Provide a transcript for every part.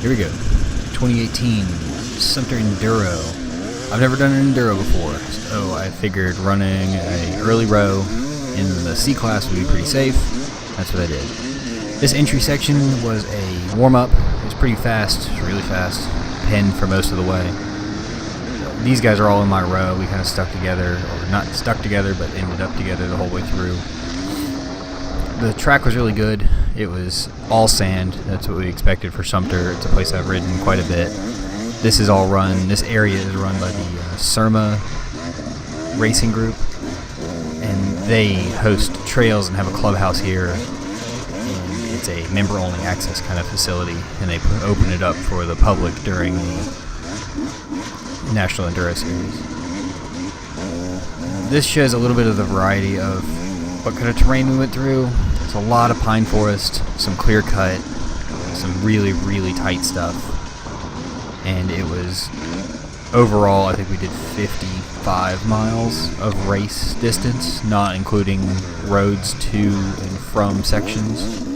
Here we go. 2018 Sumter Enduro. I've never done an Enduro before, so I figured running an early row in the C class would be pretty safe. That's what I did. This entry section was a warm-up. It was pretty fast, really fast. Pinned for most of the way. These guys are all in my row. We kind of stuck together, or not stuck together, but ended up together the whole way through. The track was really good. It was all sand. That's what we expected for Sumter. It's a place I've ridden quite a bit. This area is run by the Surma racing group, and they host trails and have a clubhouse here. And it's a member-only access kind of facility, and they open it up for the public during the National Enduro Series. This shows a little bit of the variety of what kind of terrain we went through. It's a lot of pine forest, some clear cut, some really, really tight stuff. And it was, overall, I think we did 55 miles of race distance, not including roads to and from sections.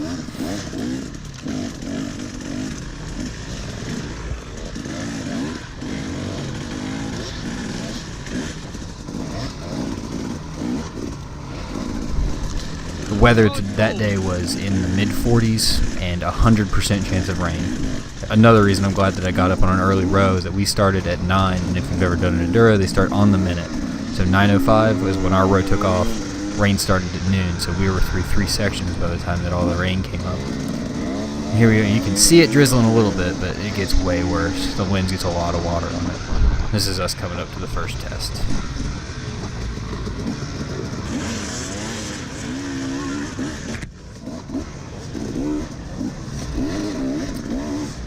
The weather that day was in the mid-40s and 100% chance of rain. Another reason I'm glad that I got up on an early row is that we started at 9, and if you've ever done an Enduro, they start on the minute. So 9:05 was when our row took off. Rain started at noon, so we were through 3 sections by the time that all the rain came up. And here we go. You can see it drizzling a little bit, but it gets way worse. The wind gets a lot of water on it. This is us coming up to the first test.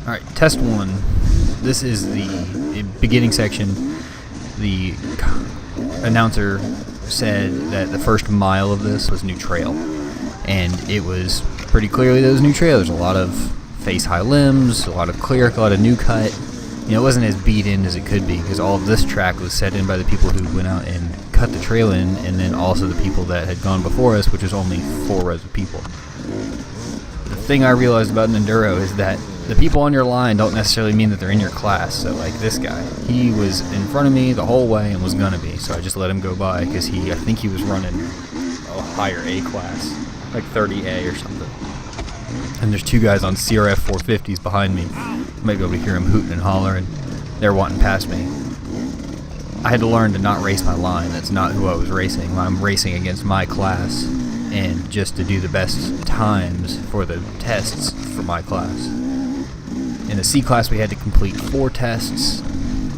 Alright, test 1. This is the beginning section. The announcer said that the first mile of this was new trail. And it was pretty clearly that it was new trail. There's a lot of face-high limbs, a lot of clear, a lot of new cut. You know, it wasn't as beat in as it could be, because all of this track was set in by the people who went out and cut the trail in, and then also the people that had gone before us, which was only 4 rows of people. The thing I realized about an Enduro is that the people on your line don't necessarily mean that they're in your class. So like this guy, he was in front of me the whole way and was gonna be, so I just let him go by because I think he was running a higher A class, like 30A or something. And there's 2 guys on CRF 450s behind me. You might be able to hear them hooting and hollering. They're wanting past me. I had to learn to not race my line. That's not who I was racing. I'm racing against my class, and just to do the best times for the tests for my class. In the C class, we had to complete 4 tests.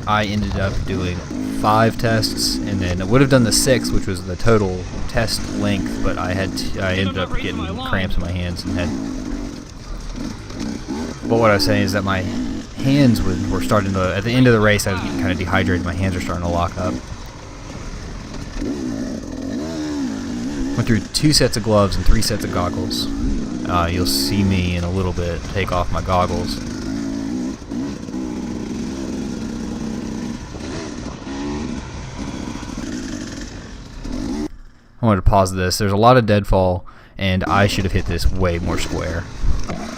I ended up doing 5 tests, and then I would have done the 6th, which was the total test length, but I ended up getting cramps in my hands and had. But what I was saying is that my hands were starting to. At the end of the race, I was getting kind of dehydrated. My hands were starting to lock up. Went through 2 sets of gloves and 3 sets of goggles. You'll see me in a little bit take off my goggles. I wanted to pause this. There's a lot of deadfall, and I should have hit this way more square.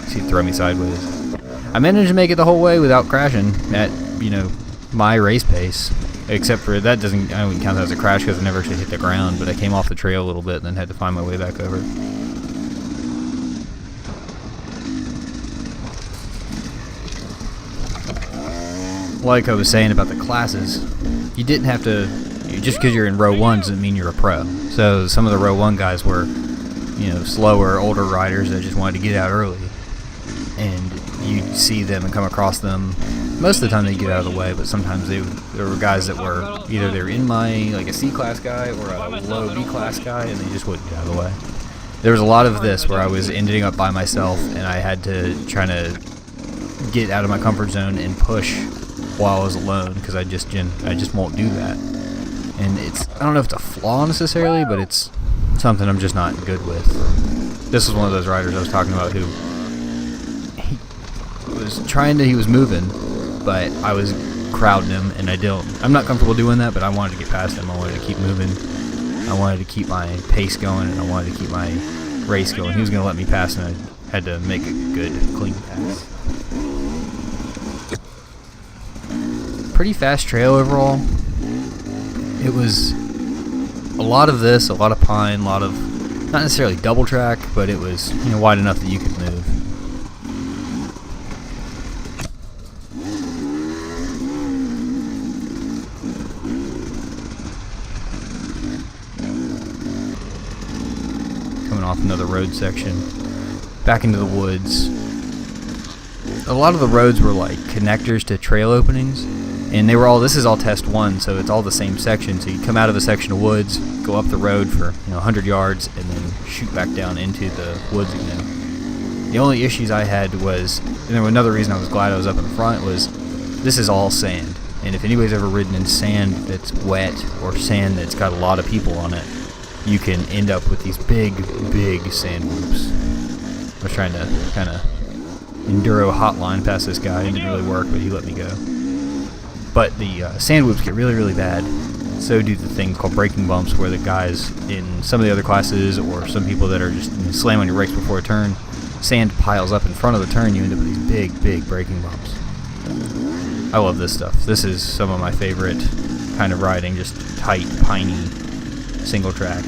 See it throw me sideways. I managed to make it the whole way without crashing at, my race pace. Except for that I wouldn't count that as a crash because I never actually hit the ground, but I came off the trail a little bit and then had to find my way back over. Like I was saying about the classes, you didn't have to. Just because you're in row 1 doesn't mean you're a pro. So some of the row 1 guys were, slower, older riders that just wanted to get out early. And you see them and come across them. Most of the time they get out of the way, but sometimes there were guys that were either they were in like a C class guy or a low B class guy, and they just wouldn't get out of the way. There was a lot of this where I was ending up by myself, and I had to try to get out of my comfort zone and push while I was alone, because I just won't do that. And I don't know if it's a flaw necessarily, but it's something I'm just not good with. This was one of those riders I was talking about who he was moving, but I was crowding him, and I'm not comfortable doing that, but I wanted to get past him. I wanted to keep moving. I wanted to keep my pace going, and I wanted to keep my race going. He was going to let me pass, and I had to make a good, clean pass. pretty fast trail overall. It was a lot of this, a lot of pine, a lot of, not necessarily double track, but it was, you know, wide enough that you could move. Coming off another road section, back into the woods. A lot of the roads were like connectors to trail openings, and they were all, this is all test 1, so it's all the same section. So you come out of a section of woods, go up the road for 100 yards, and then shoot back down into the woods again. The only issues I had was, and there was another reason I was glad I was up in the front, was this is all sand. And if anybody's ever ridden in sand that's wet or sand that's got a lot of people on it, you can end up with these big sand whoops. I was trying to kind of Enduro hotline past this guy. It didn't really work, but he let me go. But the sand whoops get really bad. So do the thing called braking bumps, where the guys in some of the other classes, or some people that are just slam on your brakes before a turn, sand piles up in front of the turn, you end up with these big braking bumps. I love this stuff. This is some of my favorite kind of riding, just tight, piney, single track.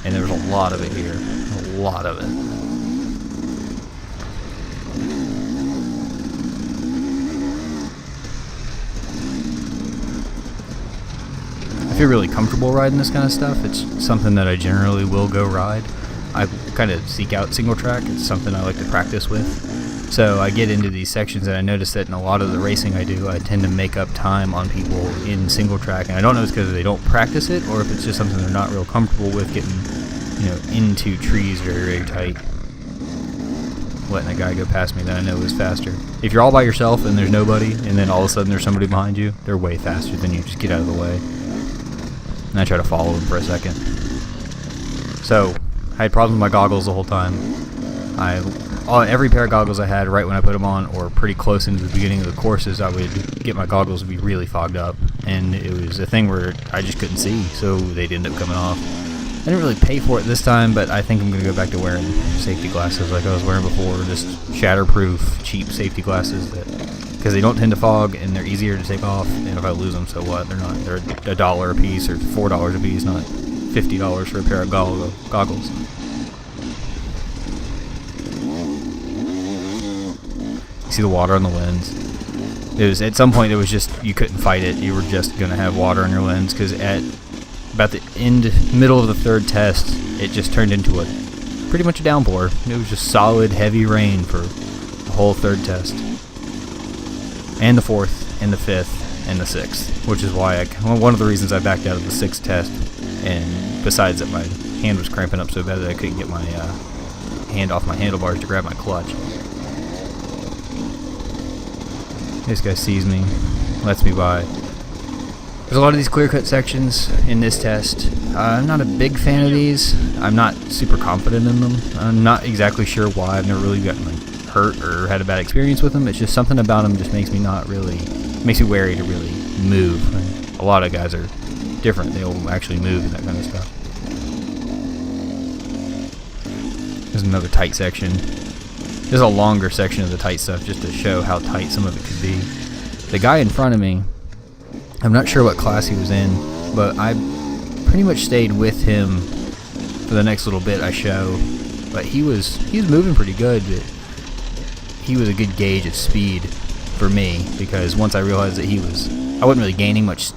And there's a lot of it here. A lot of it. I feel really comfortable riding this kind of stuff. It's something that I generally will go ride. I kind of seek out single track. It's something I like to practice with. So I get into these sections, and I notice that in a lot of the racing I do, I tend to make up time on people in single track. And I don't know if it's because they don't practice it, or if it's just something they're not real comfortable with, getting, into trees very tight. Letting a guy go past me that I know is faster. If you're all by yourself and there's nobody, and then all of a sudden there's somebody behind you, they're way faster than you. Just get out of the way. And I try to follow them for a second. So I had problems with my goggles the whole time. Every pair of goggles I had right when I put them on, or pretty close into the beginning of the courses, I would get my goggles to be really fogged up, and it was a thing where I just couldn't see, so they'd end up coming off. I didn't really pay for it this time, but I think I'm going to go back to wearing safety glasses like I was wearing before, just shatterproof, cheap safety glasses, because they don't tend to fog and they're easier to take off. And if I lose them, so what? They're $1 a piece or $4 a piece, not $50 for a pair of goggles. You see the water on the lens. It was, at some point, it was just, you couldn't fight it. You were just going to have water on your lens, because at about the middle of the third test, it just turned into pretty much a downpour. It was just solid, heavy rain for the whole third test, and the fourth, and the fifth, and the sixth, which is why one of the reasons I backed out of the sixth test. And besides that, my hand was cramping up so bad that I couldn't get my hand off my handlebars to grab my clutch. This guy sees me, lets me by. There's a lot of these clear-cut sections in this test. I'm not a big fan of these. I'm not super confident in them. I'm not exactly sure why. I've never really gotten hurt or had a bad experience with them. It's just something about them just makes me wary to really move. A lot of guys are different. They'll actually move and that kind of stuff. There's another tight section. This is a longer section of the tight stuff, just to show how tight some of it could be. The guy in front of me, I'm not sure what class he was in, but I pretty much stayed with him for the next little bit I show. But he was moving pretty good, but he was a good gauge of speed for me, because once I realized that I wasn't really gaining much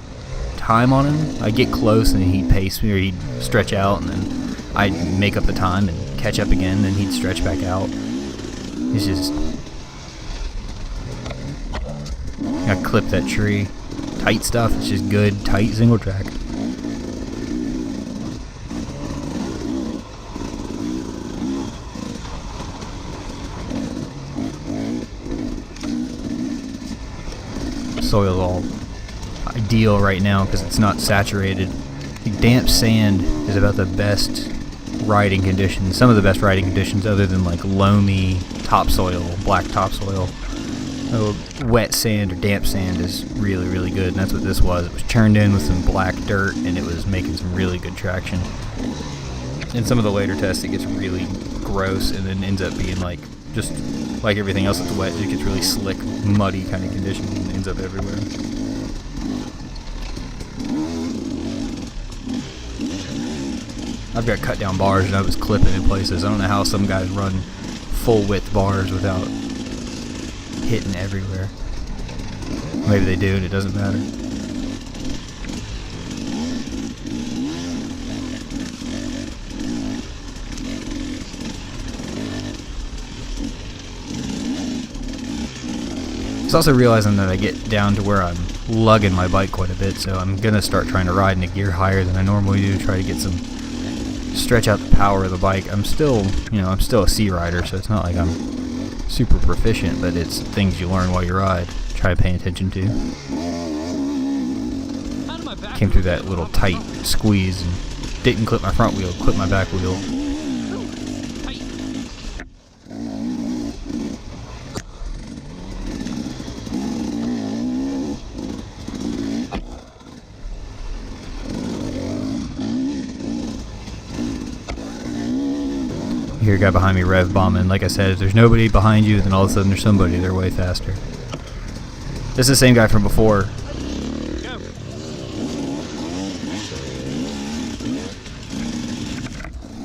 time on him. I'd get close and he'd pace me, or he'd stretch out, and then I'd make up the time and catch up again, then he'd stretch back out. It's just, I clip that tree. Tight stuff. It's just good, tight single track. Soil's all ideal right now because it's not saturated. Damp sand is about the best riding conditions, some of the best riding conditions other than like loamy topsoil, black topsoil. Wet sand or damp sand is really good, and that's what this was. It was churned in with some black dirt, and it was making some really good traction. In some of the later tests, it gets really gross and then ends up being like just like everything else that's wet, it gets really slick, muddy kind of conditions and ends up everywhere. I've got cut down bars and I was clipping in places. I don't know how some guys run full width bars without hitting everywhere. Maybe they do and it doesn't matter. It's also realizing that I get down to where I'm lugging my bike quite a bit, so I'm gonna start trying to ride in a gear higher than I normally do, try to get some stretch out the power of the bike. I'm still a C rider, so it's not like I'm super proficient, but it's things you learn while you ride. Try paying attention to. Came through that little tight squeeze and didn't clip my front wheel, clipped my back wheel. Hear a guy behind me rev bombing. Like I said, if there's nobody behind you, then all of a sudden there's somebody. They're way faster. This is the same guy from before.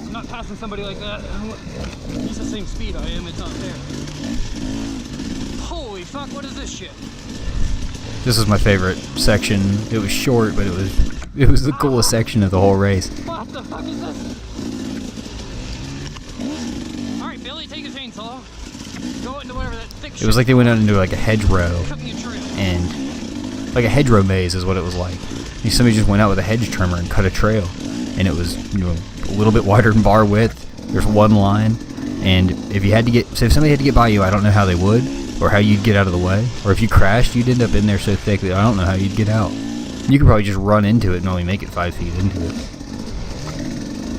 I'm not passing somebody like that. He's the same speed I am. It's not fair. Holy fuck! What is this shit? This is my favorite section. It was short, but it was the coolest section of the whole race. What the fuck is this? Alright, Billy, take a chainsaw. Go into whatever that thick shit. It was like they went out into like a hedgerow, Cut me a trail. and like a hedgerow maze is what it was like. Somebody just went out with a hedge trimmer and cut a trail, and it was, you know, a little bit wider than bar width. There's one line, and if you had to get, so if somebody had to get by you, I don't know how they would, or how you'd get out of the way, or if you crashed, you'd end up in there so thick that I don't know how you'd get out. You could probably just run into it and only make it 5 feet into it.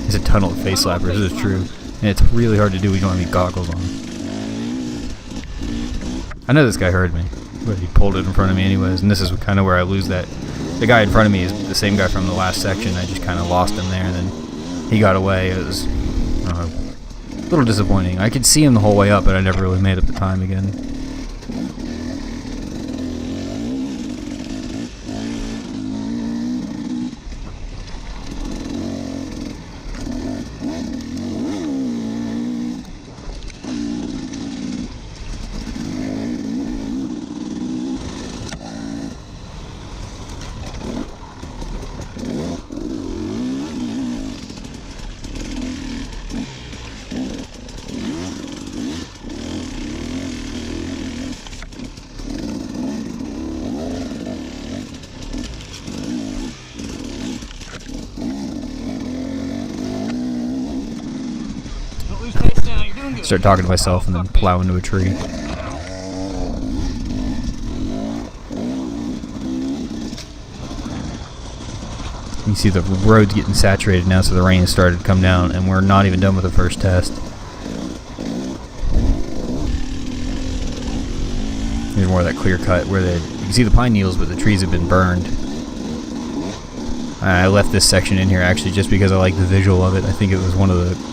It's a tunnel of face slappers. This is true. And it's really hard to do when you don't have any goggles on. I know this guy heard me, but he pulled it in front of me anyways, and this is kind of where I lose that. The guy in front of me is the same guy from the last section. I just kind of lost him there, and then he got away. It was a little disappointing. I could see him the whole way up, but I never really made up the time again. Start talking to myself and then plow into a tree. You see the road's getting saturated now, so the rain has started to come down, and we're not even done with the first test. There's more of that clear cut where you can see the pine needles, but the trees have been burned. I left this section in here actually just because I like the visual of it. I think it was one of the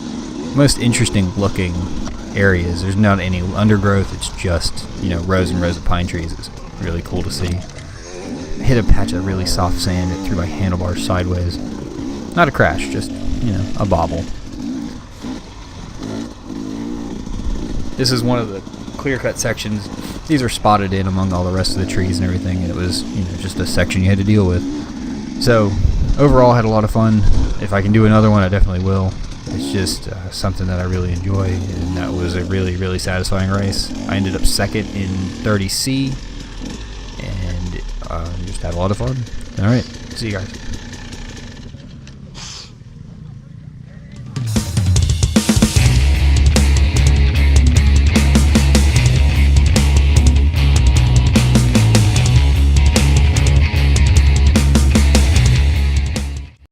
most interesting looking areas. There's not any undergrowth, it's just, you know, rows and rows of pine trees. It's really cool to see. I hit a patch of really soft sand, it threw my handlebars sideways. Not a crash, just, you know, a bobble. This is one of the clear-cut sections. These are spotted in among all the rest of the trees and everything, and it was, you know, just a section you had to deal with. So, overall, I had a lot of fun. If I can do another one, I definitely will. It's just something that I really enjoy, and that was a really, really satisfying race. I ended up second in 30C, and just had a lot of fun. Alright, see you guys.